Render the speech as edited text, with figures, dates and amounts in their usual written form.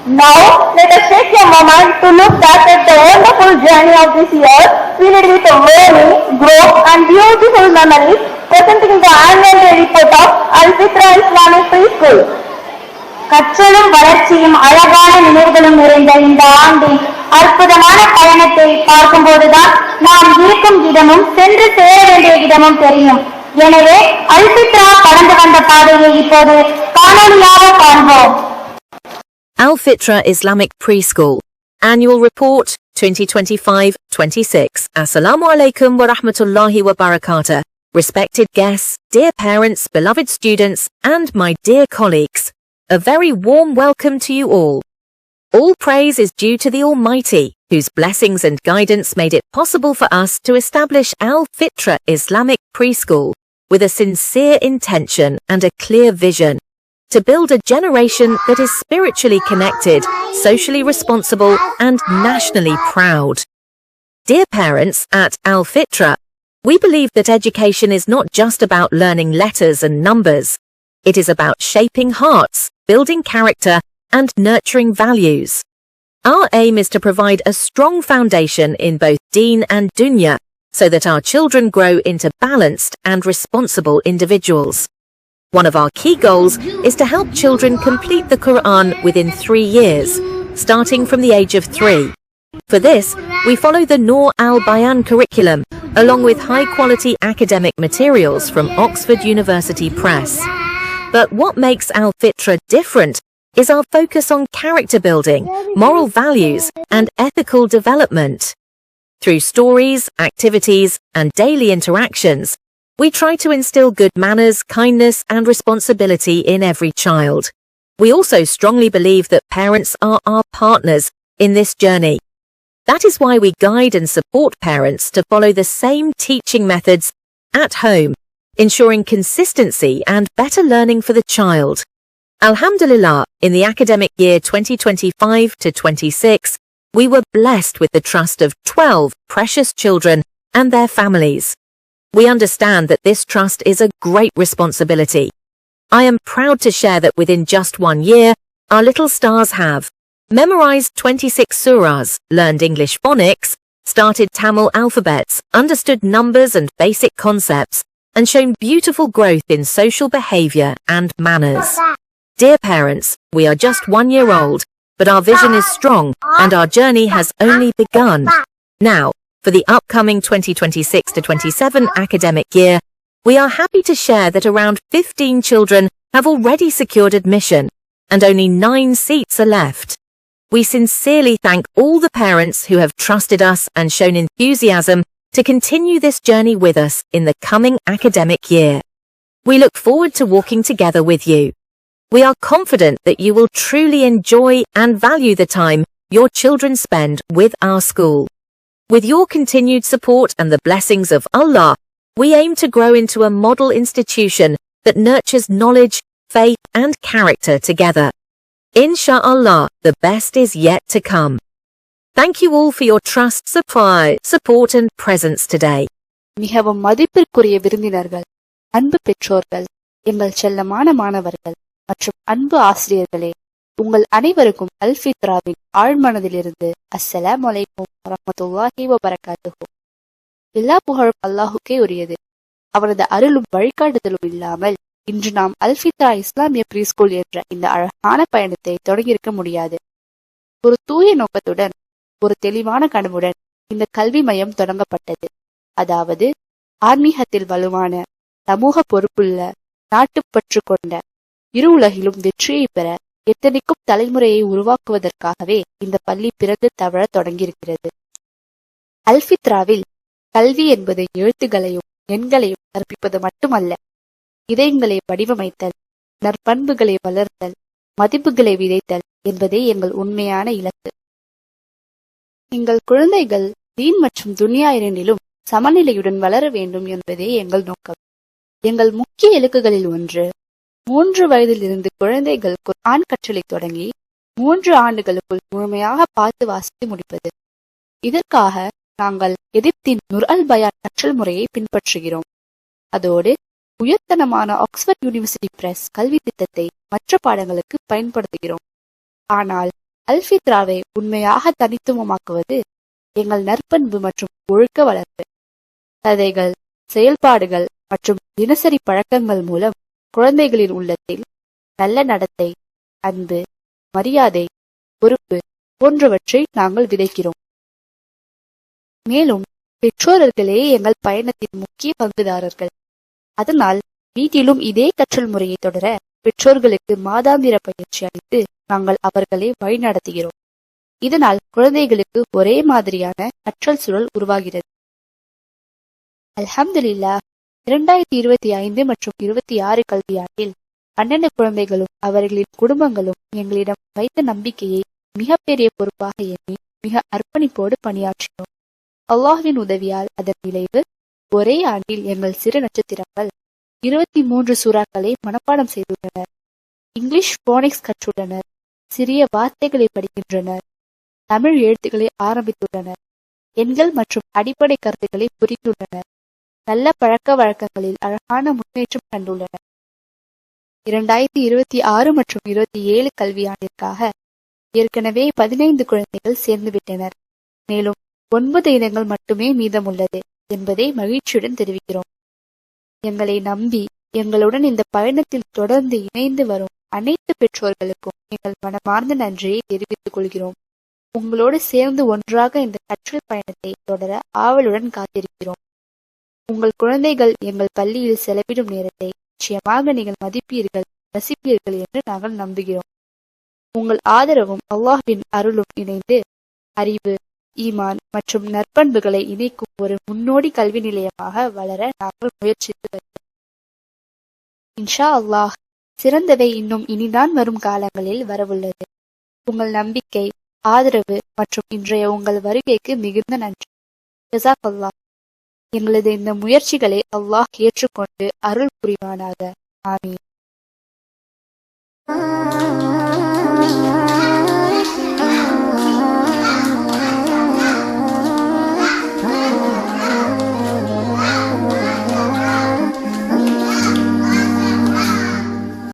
Now, let us take a moment to look back at the wonderful journey of this year, filled with learning, growth, and beautiful memories, presenting the annual report of Al-Fitra Islamic Preschool. கற்றலும் வளர்ச்சியும் அழகான நினைவுகளும் நிறைந்த இந்த ஆண்டின் அற்புதமான பயணத்தை பார்க்கும்போதுதான் நாம் இருக்கும் இடமும் சென்று சேர வேண்டிய இடமும் தெரியும். எனவே அல்பித்ரா கடந்து வந்த பாதையை இப்போது காணொலியாக காண்போம். Al-Fitra Islamic Preschool Annual Report 2025-26. Assalamu alaikum wa rahmatullahi wa barakatuh. Respected guests, dear parents, beloved students, and my dear colleagues, a very warm welcome to you all. All praise is due to the Almighty, whose blessings and guidance made it possible for us to establish Al-Fitra Islamic Preschool with a sincere intention and a clear vision to build a generation that is spiritually connected, socially responsible, and nationally proud. Dear parents, at Al-Fitra, we believe that education is not just about learning letters and numbers. It is about shaping hearts, building character, and nurturing values. Our aim is to provide a strong foundation in both Deen and Dunya so that our children grow into balanced and responsible individuals. One of our key goals is to help children complete the Quran within 3 years, starting from the age of 3. For this, we follow the Noor al-Bayan curriculum, along with high-quality academic materials from Oxford University Press. But what makes Al-Fitra different is our focus on character building, moral values, and ethical development. Through stories, activities, and daily interactions, we try to instill good manners, kindness, and responsibility in every child. We also strongly believe that parents are our partners in this journey. That is why we guide and support parents to follow the same teaching methods at home, ensuring consistency and better learning for the child. Alhamdulillah, in the academic year 2025-26, we were blessed with the trust of 12 precious children and their families. We understand that this trust is a great responsibility. I am proud to share that within just 1 year, our little stars have memorized 26 surahs, learned English phonics, started Tamil alphabets, understood numbers and basic concepts, and shown beautiful growth in social behavior and manners. Dear parents, we are just 1 year old, but our vision is strong and our journey has only begun. Now, for the upcoming 2026-27 academic year, we are happy to share that around 15 children have already secured admission and only 9 seats are left. We sincerely thank all the parents who have trusted us and shown enthusiasm to continue this journey with us in the coming academic year. We look forward to walking together with you. We are confident that you will truly enjoy and value the time your children spend with our school. With your continued support and the blessings of Allah, we aim to grow into a model institution that nurtures knowledge, faith, and character together. Insha'Allah, the best is yet to come. Thank you all for your trust, support, and presence today. மிகவும் மதிப்பிற்குரிய விருந்தினர்கள், அன்பு பெற்றோர்கள், எங்கள் செல்லமான மாணவர்கள் மற்றும் அன்பு ஆசிரியர்களே, உங்கள் அனைவருக்கும் அல்-ஃபித்ராவின் ஆழ்மனதிலிருந்து அஸ்ஸலாமு அலைக்கும் வரஹ்மத்துல்லாஹி வபரகாத்துஹு. எல்லா புகழும் அல்லாஹுக்கே உரியது. அவரது அருளும் வழிகாட்டுதலும் இல்லாமல் இன்று நாம் அல்-ஃபித்ரா இஸ்லாமிய ப்ரீஸ்கூல் என்ற இந்த அழகான பயணத்தை தொடங்கியிருக்க முடியாது. ஒரு தூய நோக்கத்துடன், ஒரு தெளிவான கனவுடன் இந்த கல்வி மையம் தொடங்கப்பட்டது. அதாவது ஆன்மீகத்தில் வலுவான, சமூக பொறுப்புள்ள, நாட்டுப்பற்று கொண்ட, இரு உலகிலும் வெற்றியை பெற எத்தனைக்கும் தலைமுறையை உருவாக்குவதற்காகவே இந்த பள்ளி பிறந்து தவழ தொடங்கியிருக்கிறது. அல்-ஃபித்ராவில் கல்வி என்பது எழுத்துகளையும் எண்களையும் கற்பிப்பது மட்டுமல்ல, இதயங்களை வடிவமைத்தல், நற்பண்புகளை வளர்த்தல், மதிப்புகளை விதைத்தல் என்பதே எங்கள் உண்மையான இலக்கு. எங்கள் குழந்தைகள் தீன் மற்றும் துன்யா இரண்டிலும் சமநிலையுடன் வளர வேண்டும் என்பதே எங்கள் நோக்கம். எங்கள் முக்கிய இலக்குகளில் ஒன்று, 3 வயதில் இருந்து குழந்தைகள் குர்ஆன் கற்றலை தொடங்கி 3 ஆண்டுகளுக்குள் முழுமையாக பார்த்து வாசித்து முடிப்பது. இதற்காக நாங்கள் எகிப்தின் நூர் அல்-பயான் கற்றல் முறையை பின்பற்றுகிறோம். அதோடு உயர்தரமான ஆக்ஸ்போர்ட் யூனிவர்சிட்டி பிரஸ் கல்வி திட்டத்தை மற்ற பாடங்களுக்கு பயன்படுத்துகிறோம். ஆனால் அல்ஃபித்ராவை உண்மையாக தனித்துவமாக்குவது எங்கள் நற்பண்பு மற்றும் ஒழுக்க வளர்ப்பு. கதைகள், செயல்பாடுகள் மற்றும் தினசரி பழக்கங்கள் மூலம் குழந்தைகளின் உள்ளத்தில் நல்ல நடத்தை, அன்பு, மரியாதை, பொறுப்பு போன்றவற்றை நாங்கள் விதைக்கிறோம். மேலும் பெற்றோர்களே எங்கள் பயணத்தின் முக்கிய பங்குதாரர்கள். அதனால் வீட்டிலும் இதே கற்றல் முறையை தொடர பெற்றோர்களுக்கு மாதாந்திர பயிற்சி அளித்து நாங்கள் அவர்களை வழிநடத்துகிறோம். இதனால் குழந்தைகளுக்கு ஒரே மாதிரியான கற்றல் சூழல் உருவாகிறது. அல்ஹம்துலில்லாஹ், 2025 மற்றும் 26 கல்வியாண்டில் 12 குழந்தைகளும் அவர்களின் குடும்பங்களும் எங்களிடம் வைத்த நம்பிக்கையை மிகப்பெரிய பொறுப்பாக எண்ணி மிக அர்ப்பணிப்போடு பணியாற்றினோம். அல்லாஹ்வின் உதவியால் அதன் விளைவு ஒரே ஆண்டில் எங்கள் சிறு நட்சத்திரங்கள் 23 சூறாக்களை மனப்பாடம் செய்துள்ளனர், இங்கிலீஷ் போனிக்ஸ் கற்றுள்ளனர், சிறிய வார்த்தைகளை படிக்கின்றனர், தமிழ் எழுத்துக்களை ஆரம்பித்துள்ளனர், எண்கள் மற்றும் அடிப்படை கருத்துக்களை புரிந்துள்ளனர், நல்ல பழக்க வழக்கங்களில் அழகான முன்னேற்றம் கண்டுள்ளனர். 2026 மற்றும் 27 கல்வியாண்டிற்காக ஏற்கனவே 15 குழந்தைகள் சேர்ந்துவிட்டனர். மேலும் 9 இனங்கள் மட்டுமே மீதமுள்ளது என்பதை மகிழ்ச்சியுடன் தெரிவிக்கிறோம். எங்களை நம்பி எங்களுடன் இந்த பயணத்தில் தொடர்ந்து இணைந்து வரும் அனைத்து பெற்றோர்களுக்கும் எங்கள் மனமார்ந்த நன்றியை தெரிவித்துக் கொள்கிறோம். உங்களோடு சேர்ந்து ஒன்றாக இந்த கற்றல் பயணத்தை தொடர ஆவலுடன் காத்திருக்கிறோம். உங்கள் குழந்தைகள் எங்கள் பள்ளியில் செலவிடும் நேரத்தை நிச்சயமாக நீங்கள் மதிப்பீர்கள், ரசிப்பீர்கள் என்று நாங்கள் நம்புகிறோம். உங்கள் ஆதரவும் அல்லாஹ்வின் அருளும் இணைந்து அறிவு, ஈமான் மற்றும் நற்பண்புகளை இணைக்கும் ஒரு முன்னோடி கல்வி நிலையமாக வளர நாங்கள் முயற்சித்து வருகிறோம். இன்ஷா அல்லாஹ், சிறந்தவை இன்னும் இனிதான் வரும் காலங்களில் வரவுள்ளது. உங்கள் நம்பிக்கை, ஆதரவு மற்றும் இன்றைய உங்கள் வருகைக்கு மிகுந்த நன்றி. ஜஸாக்கல்லாஹ். எங்களது இந்த முயற்சிகளை அல்லாஹ் ஏற்றுக்கொண்டு அருள் புரிவானாக. ஆமீன்.